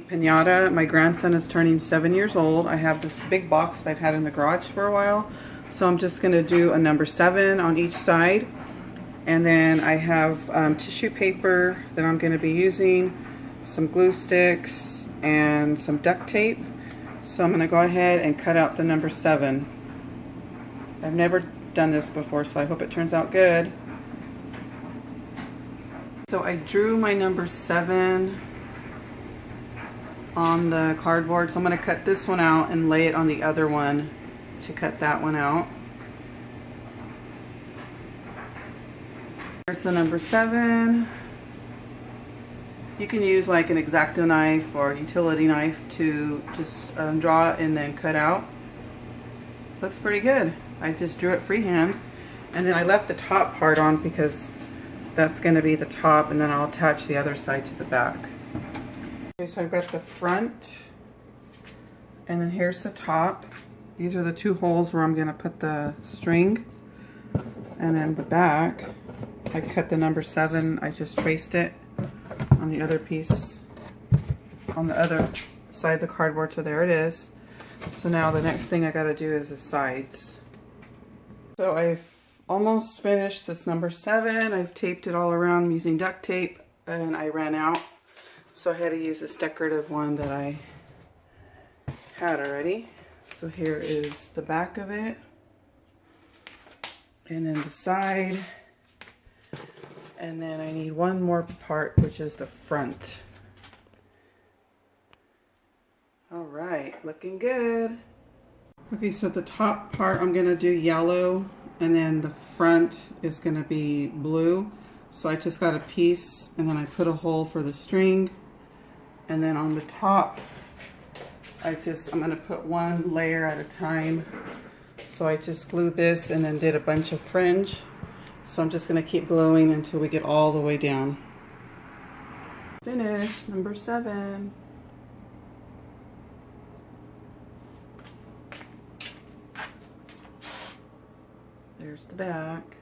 pinata. My grandson is turning 7 years old. I have this big box that I've had in the garage for a while. So I'm just going to do a number 7 on each side. And then I have tissue paper that I'm going to be using, some glue sticks, and some duct tape. So I'm going to go ahead and cut out the number 7. I've never done this before, so I hope it turns out good. So I drew my number 7 on the cardboard, so I'm going to cut this one out and lay it on the other one to cut that one out. Here's the number 7. You can use like an X-Acto knife or utility knife to just draw it and then cut out. Looks pretty good. I just drew it freehand, and then I left the top part on because that's going to be the top, and then I'll attach the other side to the back. Okay, so I've got the front, and then here's the top. These are the 2 holes where I'm going to put the string, and then the back, I cut the number 7. I just traced it on the other piece, on the other side of the cardboard, so there it is. So now the next thing I got to do is the sides. So I've almost finished this number 7. I've taped it all around using duct tape, and I ran out, so I had to use this decorative one that I had already. So here is the back of it, and then the side, and then I need one more part, which is the front. Alright, looking good. Okay, so the top part I'm going to do yellow, and then the front is going to be blue. So I just got a piece, and then I put a hole for the string, and then on the top I'm going to put one layer at a time. So I just glued this and then did a bunch of fringe. So I'm just going to keep gluing until we get all the way down. Finished, number 7. There's the back.